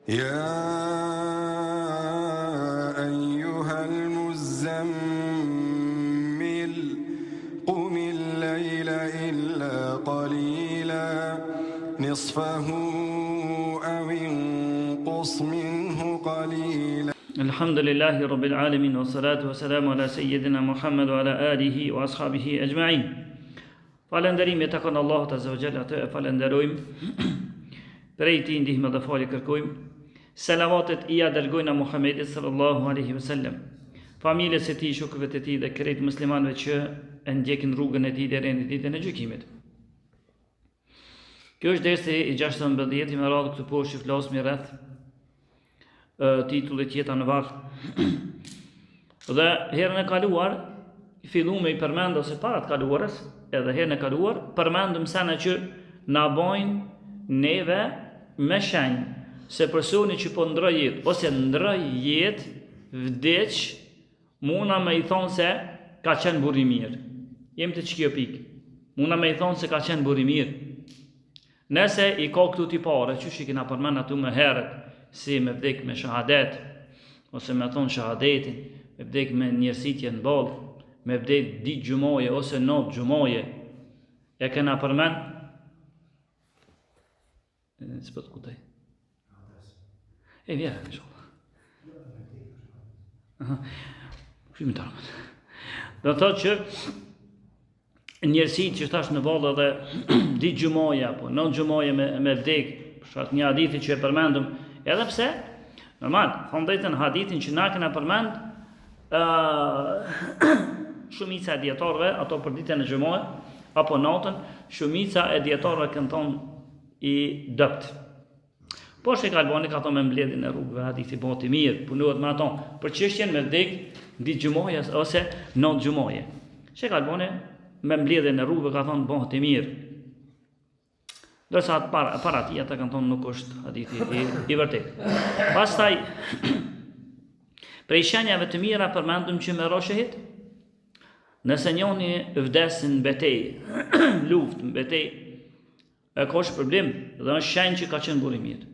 يا أيها المزمل قم الليل إلا قليلا نصفه أو انقص منه قليلا. الحمد لله رب العالمين والصلاة والسلام على سيدنا Muhammad وعلى آله وأصحابه أجمعين. Falënderimi e takon Allahut Azza wa Jalla, atë e falenderojmë, prej tij ndihmë dhe falje kërkojmë. Selavatet I dërgojnë Muhammedit sallallahu alaihi wasallam, familjes së tij, shokëve të tij dhe krejt muslimanëve që e ndjekin rrugën e tij deri në ditën e gjykimit. Kjo është dersi I 16 me radhë këtë poshtë që flasim rreth titullit Jeta në varr. Dhe herën e kaluar filluam me I përmend ose para të kaluarës, edhe herën e kaluar përmendëm sene që na bojnë neve me shenjë se personi që po ndroj jetë ose ndroj jetë vdeq, muna me I thonë se ka qenë burr I mirë. Jem të ç'kjo pikë. Muna me I thonë se ka qenë burr I mirë. Nëse I ka këtu t'i pare, qysh I kena përmend atu më herët, si me vdek me shahadet, ose me thonë shahadetin, me vdek me njerësitje në ballë, me vdek ditë gjumoje ose natë gjumoje, e kena përmend, s'po të kutaj. E vjerë, inshallah. Shumë të armën. Do të thotë që njerësit që tash në ballë dhe ditë gjumoje, apo natë gjumoje me vdek, për shkak një hadithi që e përmendëm, edhe pse, normal, thonë drejtën hadithin që na kena përmend, shumica e dietarëve, ato për ditën e xhumoje apo natën, shumica e dietarëve kanë thonë I dopt. Po Shejk Albani ka thonë me mbledhjen e rrugëve hadithi bëhet I mirë, punohet me ato për çështjen me vdek ditë xhumoje ose natë xhumoje. Shejk Albani me mbledhjen e rrugëve ka thonë bëhet I mirë. Dorsa para tij ata kanë thonë nuk është hadithi I vërtetë. Pastaj prej shenjave të mira përmendëm që me roshehit, nëse njoni vdesin në betejë, luftë, në betejë, e ka është problem dhe është shenjë që ka qenë burr I mirë.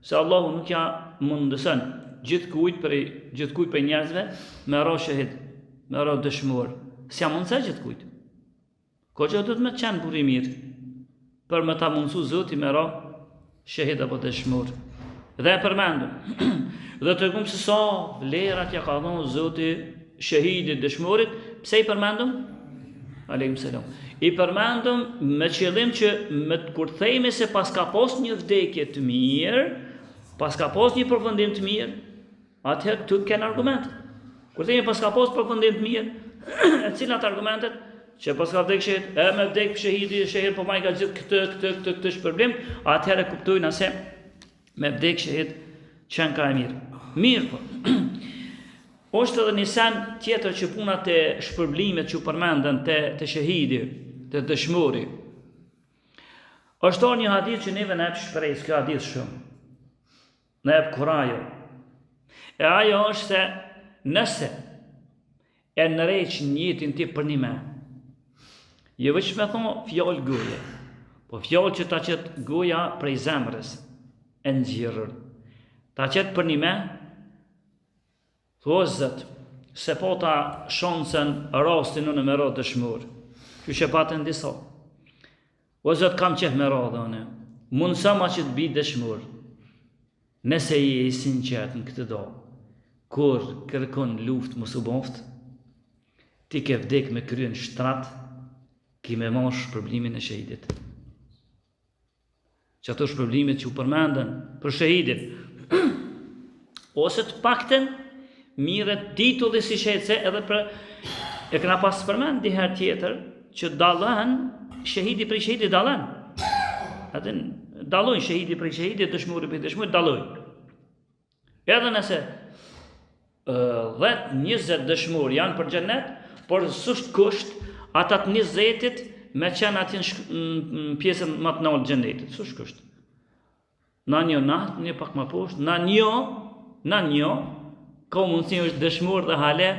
Se Allahu nuk ja mundëson gjithkujt për njerëzve me roshehit, me ro dëshmor. S'ja mundëse gjithkujt. Ko që do të me qenë burr I mirë, për me ta mundësu Zoti me ro shehid apo dëshmor. Dhe e përmendëm. Dhe të regumë se sa vlerat ja ka dhënë Zoti shahidit dëshmorit, pse I përmendëm? Aleikum selam. I përmendëm me qëllim që kur themi se pas ka pas një vdekje të mirë, pas ka pas një përfundim të mirë, atëherë këtu kanë argumentet. Kur themi pas ka pas përfundim të mirë, e cilat argumentet? Që pas ka vdek shahid, me vdek shahidi, shahid po maj ka gjithë këtë shpërblim, atëherë kuptojnë se me vdek shahid qenë ka e mirë. Mirë po. Është edhe një sen tjetër që punat e shpërblimet që përmenden të shahidi, të dëshmori. Është një hadith që neve në ep shprejs, kjo hadith shumë. Në ep kurajo. E ajo është se nëse e nëreq njëtin ti për një me, jo veç me thonë fjallë goje, po fjallë që ta qëtë goja prej zemrës, e nxirrën. Ta qëtë për një me, thua Zot, se po ta shonsën rastin unë me radhë dëshmor. Kjo që patën disa. O Zot, kam qef me radhë unë, mundësa ma që të bi dëshmor. Nëse I sinqert në këtë do, kur kërkon luft mos u boft, ti ke vdek me kryen shtrat, ki me marrë shpërblimin e shahidit. Që ato shpërblimet që u përmenden për shahidit, ose të pakten mire titulli si shahidse edhe për e këna pas përmend diher tjetër që dalën shahidi prej shahidi dalën. Atë dalojnë shahidi prej shahidi, dëshmori prej dëshmori dalojnë. Edhe nëse 10-20 dëshmori janë për xhenet, por s'është kusht ata të 20-it me qenë aty në pjesën më të lartë të xhenetit. S'është kusht. Na një natë, një pak më poshtë, na një ka mundësi është dëshmor dhe hale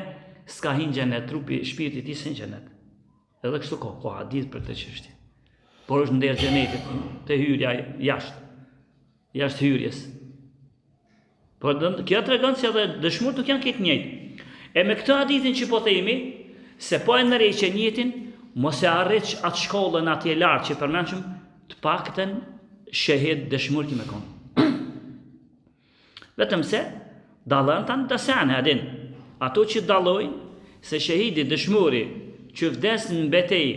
s'ka hinë xhenet, trupi, shpirti I tij s'hinë xhenet. Edhe kështu ka hadith për këtë çështje. Por është ndër xhenetit, te hyrja jashtë hyrjes. Po kjo tregon se edhe dëshmorët nuk janë këtë njëjtë. E me këtë hadithin që po themi, se po e ndërheqë njëtin, mos e arreq atë shkollën atje lartë që përmendsëm, të paktën shahid dëshmor që më kon. Vetëm se dallën tan të sanë hadin. Ato që dallojnë se shahidi dëshmori që vdes në betejë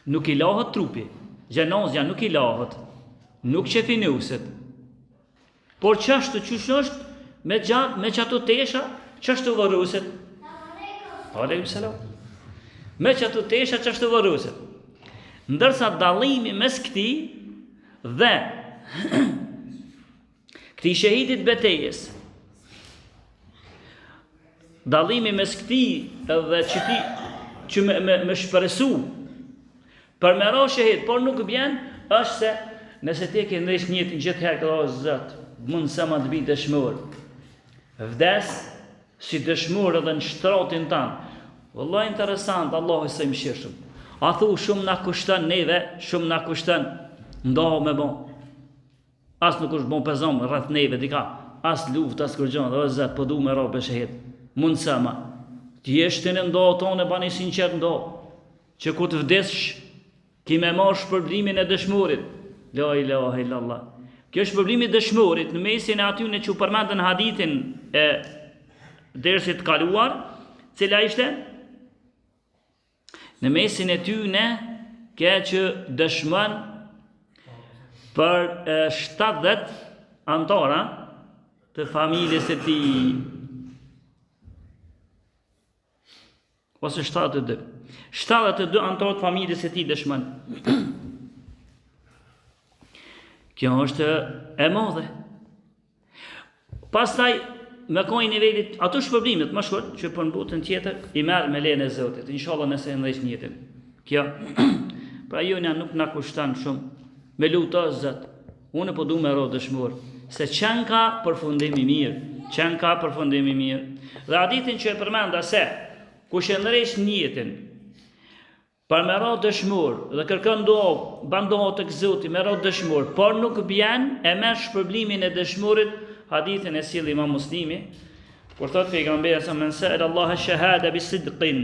nuk i lahet trupi, gjenazja nuk i lahet, nuk qefinuset. Por çashtu çysh është me çato tesha, çashtu varroset. Aleikum selam. Me çato tesha çashtu varroset. Ndërsa dallimi mes këtij dhe këtij shahidit betejës, dallimi mes këtij dhe që me shpresu për me ra shahid, por nuk bjen, është se nëse ti ke ndresh njëtin gjithë herë këtë o Zot, mund sa më të bëj dëshmor. Vdes si dëshmor edhe në shtratin tanë. Wallahi interesant, Allahu sa i mëshirshëm. A thu shumë na kushton neve, shumë na kushton ndohu me bon. As nuk është bon pezom rreth neve dika, as luftë, as kur gjë, o Zot, po du me ra për shahid. Mund sa më. Ti jesh ti në ndohu tonë bani sinqert ndohu. Që ku të vdessh, ki me marrë shpërblimin e dëshmorit. La ilaha illallah. Kjo shpërblimi i dëshmorit në mesin e atyre që u përmendën hadithin e dersit kaluar, cila ishte në mesin e tyne ke që dëshmon për 70 antara të familjes e tij. Ose 72. 72 antarë të familjes e tij dëshmon. Kjo është e madhe. Pastaj me kohë nivelit, ato shpërblimet më shkurt që për në botën tjetër i merr me lejen e Zotit. Inshallah nëse ndjesh njëtin. Kjo pra jona nuk na kushton shumë. Me lutë Zot. Unë po du me ro dëshmor se çan ka përfundim i mirë, çan ka përfundim i mirë. Dhe hadithin që e përmenda se kush e ndresh njëtin për me ra dëshmor dhe kërkon doa, bandohet tek Zoti me ra dëshmor, por nuk bjen e merr shpërblimin e dëshmorit, hadithin e sjell Imam Muslimi, kur thot pejgamberi sa men sa'ala Allah ash-shahada bi-sidqin,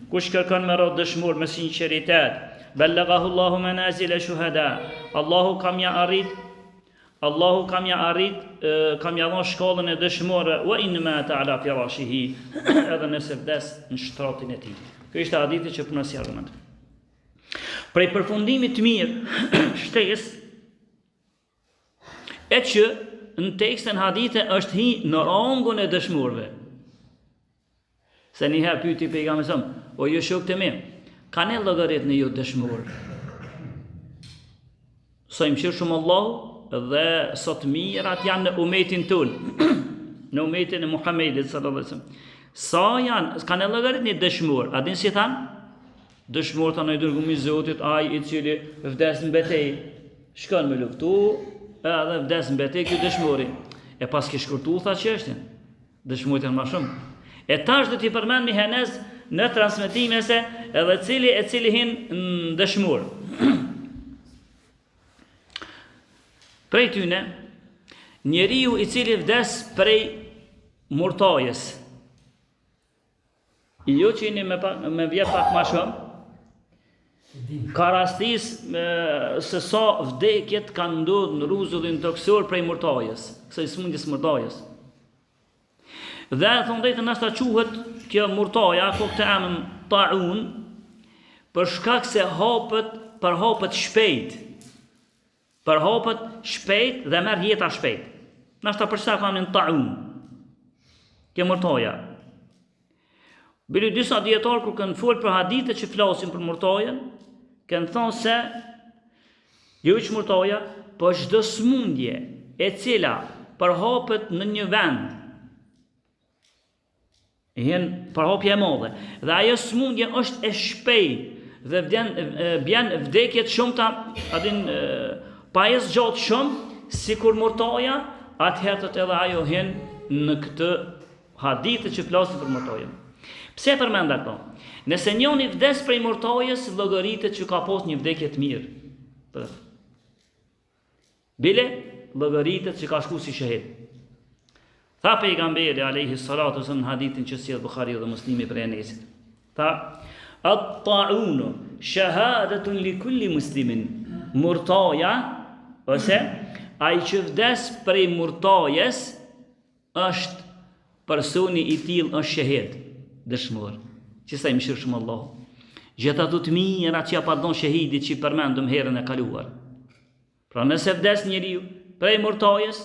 kush kërkon me ra dëshmor me sinqeritet, ballaghahu Allahu manazil shuhada. Allahu kam ja arrit, kam ja dhënë shkollën e dëshmorëve, wa in mata ala firashihi, edhe nëse vdes në shtratin e tij. Ky është hadithi që punon si argument. Prej përfundimit të mirë shtesë e që në tekstin hadithe është hi në rangun e dëshmorëve. Se njëherë pyeti pejgamberi sa, o ju shokët e mi, kanë llogarit në ju dëshmor. Sa i mëshirë shumë Allahu dhe sot mirat janë në umetin tonë, në umetin e Muhamedit sallallahu alaihi wasallam. Sa janë, kanë llogarit në dëshmor, a din si thanë? Dëshmor të në i dërgumi Zotit, aj i cili vdes në betejë, shkon me luftu, edhe vdes në betejë kjo dëshmori. E pas ki shkurtu, tha që është, dëshmorit e në ma shumë. E tash dhe t'i përmend mi henez në transmitime se edhe cili hin në dëshmor. Prej tyne, njeriu i cili vdes prej murtajes, jo që jeni me vjet pak ma shumë, ka rastis se sa vdekjet kanë ndodhur në rruzullin toksor prej murtajes, kësaj smundjes murtajes. Dhe thonë drejtën nashta quhet kjo murtaja, apo këtë emën taun, për shkak se përhapet shpejt. Përhapet shpejt dhe merr jeta shpejt. Nashta për shkak emën taun. Kjo murtaja. Bëri disa dietar kur kanë folur për hadithe që flasin për murtajen, kanë thonë se jo që murtaja, po çdo smundje e cila përhapet në një vend, hen përhapje e madhe, dhe ajo smundje është e shpejtë dhe bjen vdekjet shumëta, atin pajes gjatë shumë, sikur murtaja, atëherë edhe ajo hen në këtë hadithe që flasin për murtajen. Pse përmenda këto? Nëse njëri vdes prej murtajes, llogaritet që ka pas një vdekje të mirë. Bile llogaritet që ka shku si shahid. Tha pejgamberi alayhi salatu në hadithin që sjell Buhariu dhe Muslimi për Enesit. Tha at-ta'unu shahadatun li kulli muslimin. Murtaja ose ai që vdes prej murtajes është personi i tillë është shahid, dëshmor. Që sa i mëshirshëm Allahu. Gjithë ato të mira që ja pardon shahidit që i përmendëm herën e kaluar. Pra nëse vdes njeriu prej murtajes,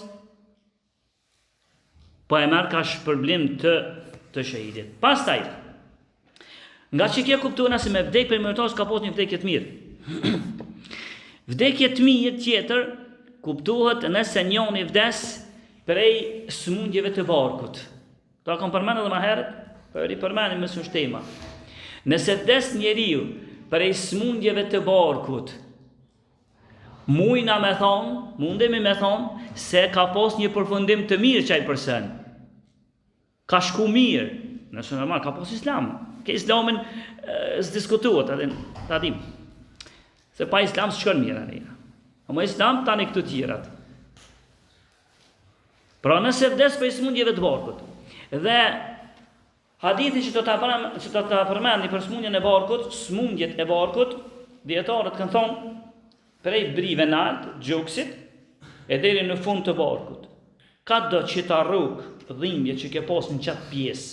po e merr ka shpërblim të shahidit. Pastaj, nga që kje kuptuar se me vdekje prej murtajes ka pas një vdekje të mirë. Vdekje të mirë tjetër kuptohet nëse njëri vdes prej smundjeve të barkut. Ta kam përmendur edhe më herët, po i përmendim më së tema. Nëse vdes njeriu prej smundjeve të barkut, mundemi me thonë se ka pas një përfundim të mirë çaj person. Ka shku mirë, nëse normal ka pas islam. Ke islamin s'diskutohet, ta dim. Se pa islam s'shkon mirë anë. Ama islam tani këto tjerat. Pra nëse vdes prej smundjeve të barkut, dhe hadithi që do ta përmendni për smundjen e barkut, smundjet e barkut, dietarët kanë thonë prej brive nalt, gjoksit, e deri në fund të barkut. Ka do që ta rrug dhimbje që ke pas në qatë pjesë,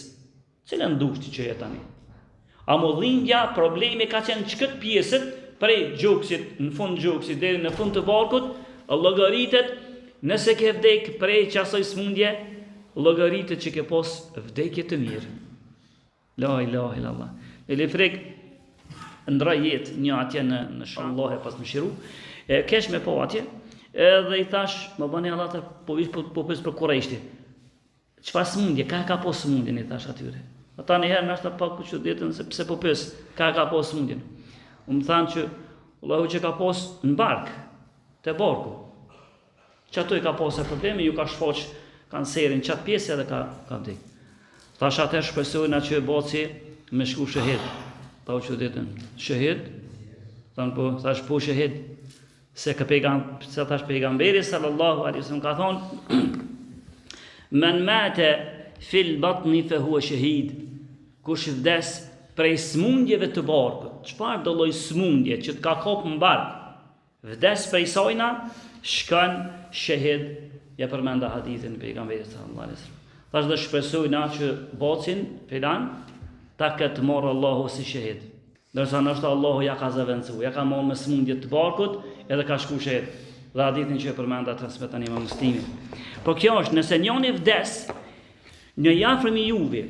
cilën dushti që e tani. A mo dhimbja, problemi ka qenë që këtë pjesët, prej gjoksit, në fund gjoksit, deri në fund të barkut, llogaritet, nëse ke vdek prej qasoj smundje, llogaritet që ke pas vdekje të mirë. La ilaha illallah. E le frek ndra jetë një atje në shëllohe pas më shiru, kesh me po atje, edhe i thash, më bëni Allah të po pës për Kurejshti. Qëfar smundje, ka po smundjen, i thash atyre. Ata njëherë në ashtë të pak që ditën se pse po pës, ka po smundjen. Më thanë që, Allahu që ka pos në bark, të barku. Që ato i ka pos e problemi, ju ka shfaq kancerin qatë pjesë edhe ka vdik. Thash atë shpresojna që boci me shku shahid. Ta u që ditën, shahid? Thash po shahid, se thash pejgamberi sallallahu alaihi wasallam ka thonë, men mate fil batni fe hua shahid, kush vdes prej smundjeve të barkut. Çfarë do lloj smundje që të ka kap në bark, vdes prej sajna, shkon shahid, ja përmenda hadithin pejgamberit sallallahu alaihi wasallam. Tash do shpresojna që bocin filan ta këtë morë Allahu si shahid. Ndërsa nështë Allahu ja ka zëvendësu, ja ka marrë me smundje të barkut edhe ka shku shahid. Dhe hadithin që e përmenda transmeton Imam Muslimi. Po kjo është, nëse njëri vdes, një jafrëm i juve,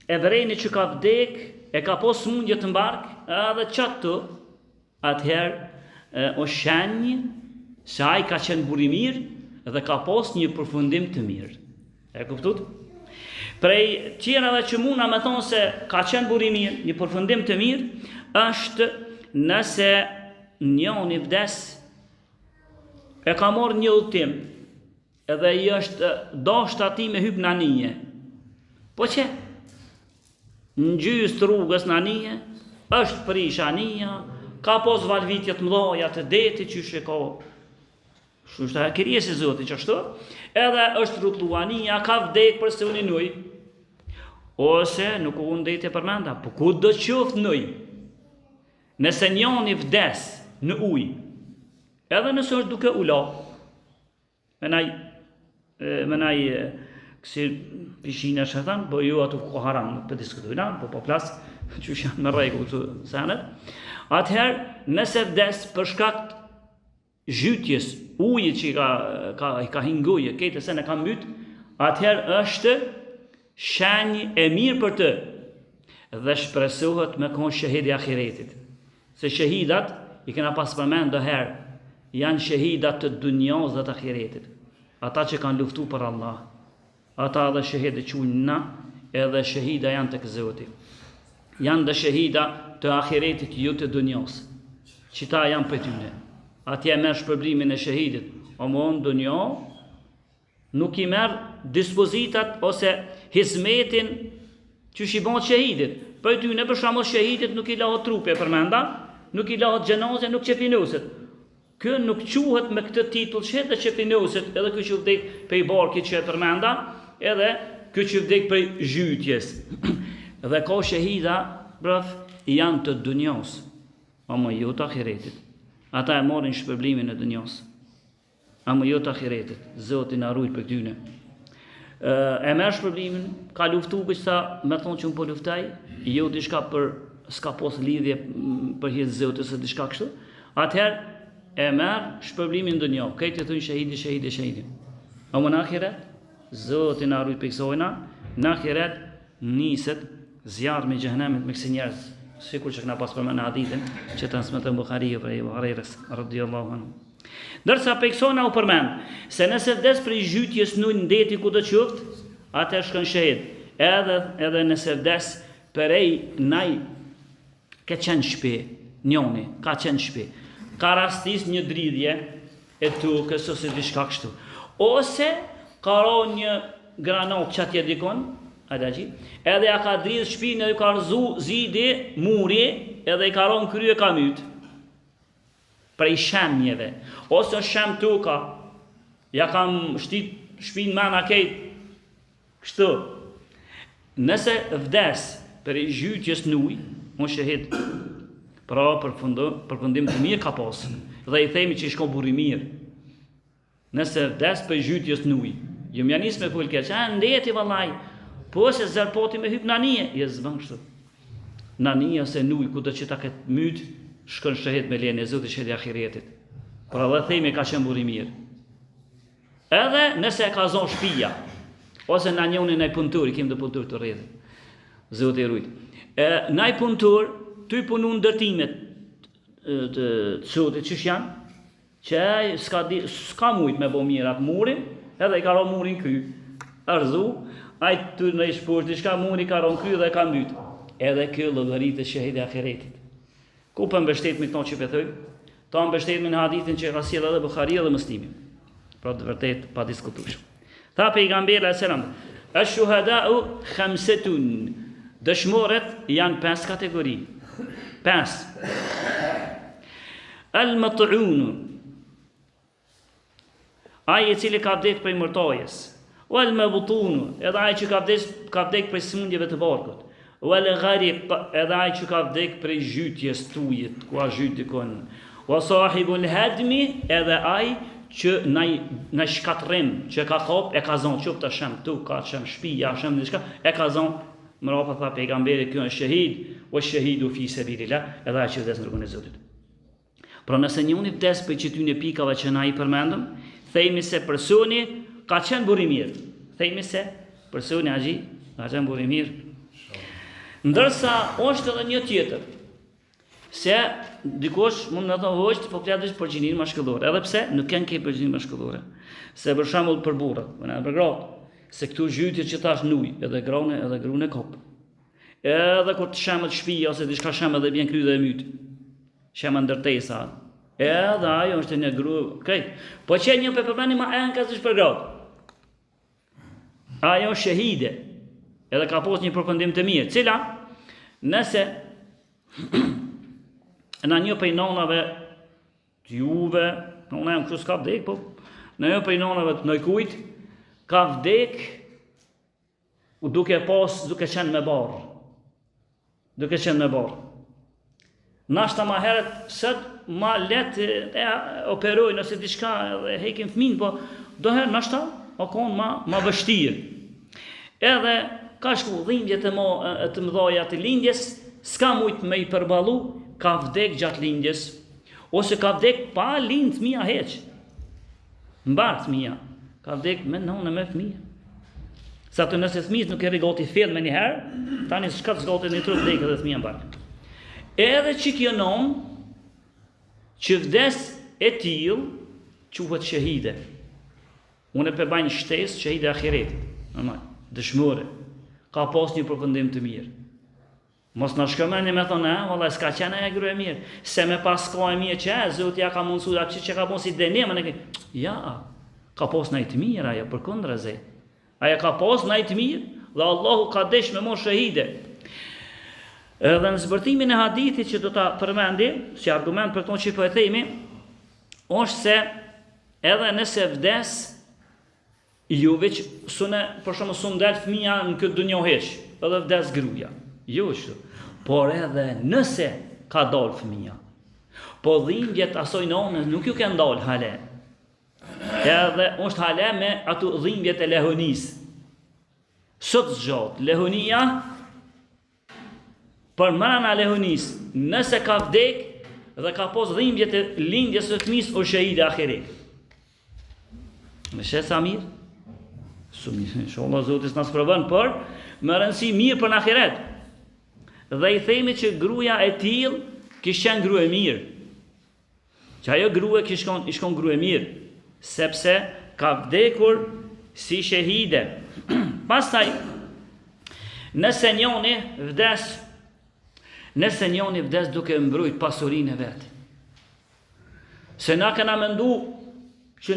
e vreni që ka vdek, e ka pos smundje të mbark, edhe qatë atëherë o shenjë se ai ka qenë buri mirë dhe ka pos një përfundim të mirë. E kuptut? Prej tjerave që muna me thonë se ka qenë buri mirë, një përfundim të mirë, është nëse njëri vdes, e ka marrë një udhtim, edhe i është dashur ati me hyp në anije. Po që? Në gjysë të rrugës në anije, është prish anija, ka pos valvitjet mdoja të deti që shë ka, është e kërjes i Zotit që ashtu, edhe është rrutlu anija, ka vdek për se unë i nuj, ose nuk unë deti përmenda, po ku do qoftë nuj, nëse njëni vdes në uj, edhe nëse është duke ula, menaj kësi pishina shëtan, po ju atu ku haram, nuk për diskutojna, po plasë, që janë në regu të sanet, atëherë nëse vdes për shkakt zhytjes, ujë që ka hinguje, kejtë se në kam mytë, atëherë është shenjë e mirë për të, dhe shpresohet me konë shahidi akiretit. Se shahidat, i kena pas përmen dëherë, janë shahidat të dunjas dhe të akiretit. Ata që kanë luftu për Allah, ata dhe shahide qunë na, edhe shahida janë të këzoti. Janë dhe shahida të akiretit ju të dunjas. Qita janë për tyne. Atje merë shpërblimin e shahidit. O më në dunja, nuk i merë dispozitat ose hizmetin që shibon shahidit. Për tyne për shamo shahidit nuk i lahot trupe përmenda, nuk i lahot gjenazje, nuk qefinosit. Kë nuk quhet me këtë titull që edhe qefinosit, edhe kjo që vdek pe i barkit që e përmenda, edhe ky që vdek prej zhytjes. Dhe ka shahida, braf, janë të dunjos, ama jo të ahiretit. Ata e marrin shpërblimin e dunjos, ama jo të ahiretit. Zoti na ruaj për këtyne. E merr shpërblimin, ka luftu për sa me thonë që unë po luftaj, jo diçka për s'ka pos lidhje për hir Zotit se diçka kështu. Atëherë e merr shpërblimin dunjor. Këtë thonë shahidi. Ama në ahiret, Zoti na ruaj për kësajna, në ahiret niset zjarri me xhenemit me kësi njerëz, sikur që kena pas përmend në hadithin që transmeton Buhariu prej Abu Hurairës radhiyallahu anhu. Dërsa peksona u përmend se nëse vdes prej zhytjes në ndeti ku do qoftë, atë shkon shahid. Edhe nëse vdes prej naj ka qenë shtëpi, njoni ka qenë shtëpi. Ka rastis një dridhje e tukës ose diçka kështu. Ose ka rënë një granat që atje dikon, edhe ja ka dridh shtëpinë edhe ka rzu zidi, muri, edhe i ka rënë krye ka myt. Prej shemjeve, ose shem tuka, ja kam shtit shpinë mana kejt, kështu. Nëse vdes për i zhytjes në ujë, më shahid, pra përfundim të mirë ka pasë, dhe i themi që i shko buri mirë. Nëse vdes për i zhytjes në ujë, jo mja nisë me full keq, ndeti vallaj, po se zërpoti me hyp nanije, zbën kështu. Nanije ose në ujë, ku do që ta këtë mytë, shkon shahid me lejen e Zotit që e ahiretit. Pra dhe themi ka qenë buri mirë. Edhe nëse e ka zonë shtëpia, ose na njoni në punëtur, i kemi të punëtur të rrjedhë. Zoti i rujt. Në punëtur, ty punu ndërtimet të Zotit që janë, që s'ka mujt me bo mirë atë murin, edhe i ka ro murin kry. Arzu, ajtë të në i shposh, diçka muri ka ro kry dhe ka mbyt. Edhe kjo llogaritë e shahid e ahiretit. Ku për mbështet me këto që pëthoj? Ta mbështet me në hadithin që ka sjell edhe Buharia dhe Muslimi. Pra të vërtet pa diskutueshëm. Tha pejgamberi selam, "Ash-shuhada'u khamsatun." Dëshmorët janë 5 kategori. 5. Al-mat'un. Ai i cili ka vdekur prej mërtojes. Wal mabtun, edhe ai që ka vdekur prej smundjeve të barkut. Wal ghariq, edhe ai që ka vdek prej zhytjes të ujit, ku a zhyt dikon. Wa sahibul hadmi, edhe ai që në shkatrim, që ka kop, e ka zonë, qëftë të shem tu, ka shem shpija, shem diçka, e ka zonë, më rapa tha pejgamberi, kjo është shahid, o shahidu fi sabilillah, edhe ai që vdes në rrugën e Zotit. Pra nëse njëri vdes për çtyne pikave që na i përmendëm, themi se personi ka qenë buri mirë. Themi se personi ka qenë buri mirë. Ndërsa është edhe një tjetër, se dikush mund të thonë është po flasësh për gjininë mashkullore, edhe pse nuk kanë për gjininë mashkullore. Se për shembull për burrat, për gratë, se këtu zhytje që tash nuj, edhe granë edhe gruan e kop. Edhe kur të shemë të shtëpia ose diçka shemë dhe vjen kry dhe e myt. Shemë ndërtesa. Edhe ajo është një grua, krejt. Po që një përmendni ma ka siç për gratë. Ajo është shahide. Edhe ka pas një përfundim të mirë, cila nëse në një prej nonave të juve, nona jam kështu s'ka vdek, po në një prej nonave të nëjkujt, ka vdek duke qenë me barë. Duke qenë me barë. Nashta ma heret, sët ma let e operojnë ose diçka e hekin fëmin, po doherë nashta o konë ma vështirë. Edhe ka shku dhimbje të mëdhaja të lindjes, s'ka mujt me i përballu, ka vdek gjatë lindjes, ose ka vdek pa lind fëmija heq. Mbarë fëmija, ka vdek me nënë me fëmija. Sa të nëse fëmijës nuk e rigoti fillë me njëherë, tani s'ka të zgoti një tërë vdek edhe fëmija mbarë. Edhe që kjo nënë, që vdes e tilë, quhet shahide. Unë e përbaj një shtesë shahide ahiretit, dëshmore. Ka pas një përfundim të mirë. Mos në shkëmeni me thonë, valla s'ka qenë e grua e mirë, se me pas ka e mirë që Zoti ja ka mundësu atë që ka pas si dënim, ja, ka pas në i të mirë ajo, përkundër ze. Ajo ka pas në i të mirë, dhe Allahu ka desh me mos shahide. Edhe në zbërtimin e hadithit që do ta përmendi, si argument për tonë që po e themi, është se edhe nëse vdes Jo veç sune, për shumë sun del fëmija në këtë dunjo heq, edhe vdes gruja. Jo kështu. Por edhe nëse ka dalë fëmija, po dhimbjet asoj nonës nuk ju ke ndalë hale. Edhe është hale me ato dhimbjet e lehonis. Sot zgjat, lehonia, për mrana lehonis, nëse ka vdek dhe ka pos dhimbjet e lindjes së fëmis o shahide ahiret. Me shes sa mirë? Inshallah Zotis nas provon, por më rëndësi mirë për në ahiret. Dhe i themi që gruaja e tillë kishte qenë grua e mirë. Që ajo grua ishkon grua e mirë, sepse ka vdekur si shahide. Pastaj nëse njoni vdes duke mbrojt pasurinë e vet. Se na kena mendu që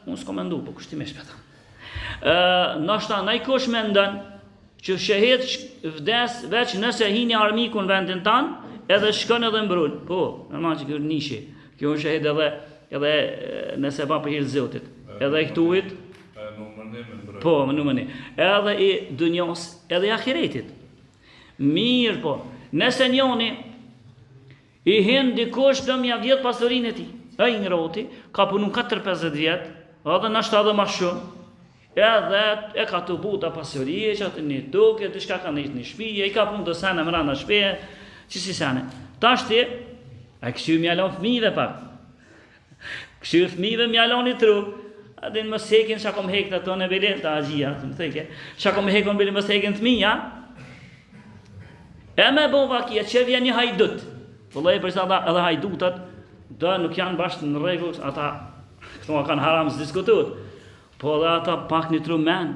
unë s'ko mendu, po kushtimisht me ta. Nashta na i kush mendon që shahid vdes veç nëse hini armikun vendin tan, edhe shkon edhe mbrojt. Po, normal që kjo nishi. Kjo është shahid edhe nëse pa për hir Zotit. Edhe i këtuit po, më numëni. Edhe i dunjos, edhe i ahiretit. Mirë po, nëse njoni i hin dikush të mja vjet pasurinë e ti, e i ngroti, ka punu 4-50 vjet, edhe nashta edhe ma shumë, edhe e ka të buta pasurije, që atë një duke, të shka ka një shpije, i ka punu të sene më rana shpije, që si sene. Ta shti, a kështu mjalon fëmive pak. Kështu fëmive mjalon i tru, adin më sekin që akom hek të ato në bile, të agjia, të më theke, që akom hekon bile më sekin të mija, e me bo vakia, që vjen një hajdut. Vëllaj, përsa edhe hajdutat, dhe nuk janë bashkë në regull, ata, këto kanë haram së diskutut, po dhe ata pak një tru men,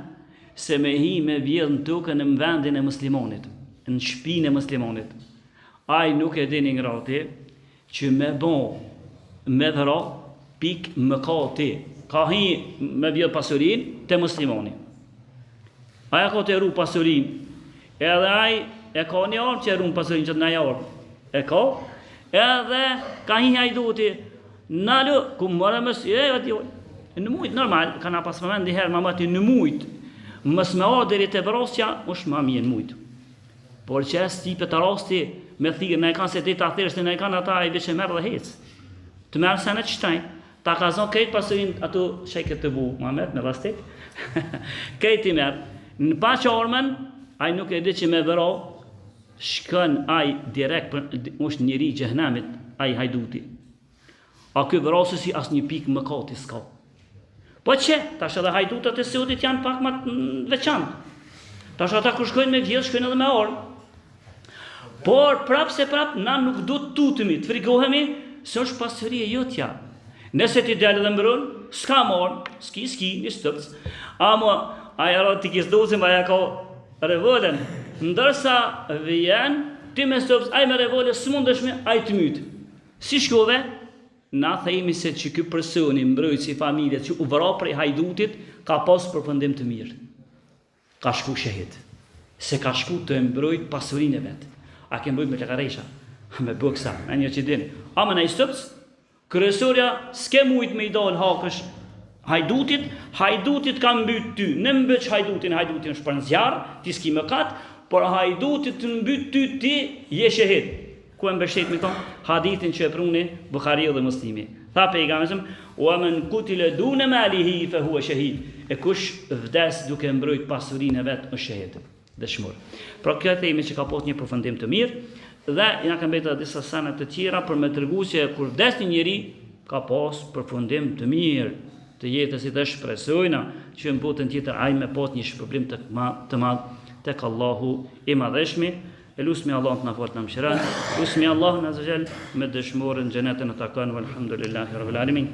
se me hi me vjedh në tukën në vendin e muslimonit, në shpinë e muslimonit. Aj nuk e dini ngrati, që me bo, me dhëra, pik më ka ti, ka hi me vjedh pasurin të muslimoni. Aja ka të ru pasurin, edhe aj e ka një orë që e ru pasurin që të në orë, e ka, edhe ka hi hajduti, nalu, ku mëre mësë, në mujtë, normal, ka na pas përmen diherë ma mëti në mujtë, mësë me aderi të vrasja, është ma mirë në mujtë. Por që e stipet të rasti, me thirë, ne kanë se ti të athirës, ne kanë ata i veç e merë dhe hecë. Të merë se në qëtajnë, ta ka zonë kejtë pasurin, ato shejke të vu, Muhammed, me lastik, kejtë i merë. Në pa qarmen, aj nuk e di që me vëro, shkën aj direkt, është njëri gjëhnamit, aj hajduti. A këj vërosë si as një pikë më kati s'ka. Po që, tash edhe hajdutat e Sudit janë pak më veçantë. Tash ata kur shkojnë me vjedh, shkojnë edhe me orë. Por prap se prap, na nuk du të tutemi, të frikohemi, se është pasurie jotja. Nëse ti delë dhe mbërën, s'ka morë, s'ki, një stëpës. Amo, aja ro t'i kisdozim, aja ka revolen. Ndërsa vjen, ti me stëpës, aj me revolen, së mundëshme, aj të mytë. Si shkove, na thejmi se që ky personi mbrojt si familjet që u vëra prej hajdutit, ka pas përfundim të mirë. Ka shku shahid. Se ka shku të mbrojt pasurinë e vetë. A ke mbrojt me lekaresha, me bëksa, me një që dini. A me në i stëpës, kërësorja s'ke mujt me i dalë hakësh hajdutit ka mbyt ty, në mbyt hajdutin është për në zjarë, ti s'ki më katë, por hajdutit të mbyt ty, ti je shahid. Ku e mbështet me thonë, hadithin që e pruni Bukhariu dhe Muslimi. Tha pejgamberi, "Wa man qutila duna malihi fa huwa shahid." E kush vdes duke mbrojt pasurinë e vet është shahid, dëshmor. Pra kjo themi që ka pas një përfundim të mirë dhe na kanë mbetur disa sene të tjera për me tregu se kur vdes një njeri ka pas përfundim të mirë të jetës, i të shpresojna që në botën tjetër ai me pas një shpërblim të madh tek Allahu i madhëshmi. E lusmi Allah të në fort në mshiran, lusmi Allah në zëgjel me dëshmorën gjenetën e takon, walhamdulillahi rabbil alamin.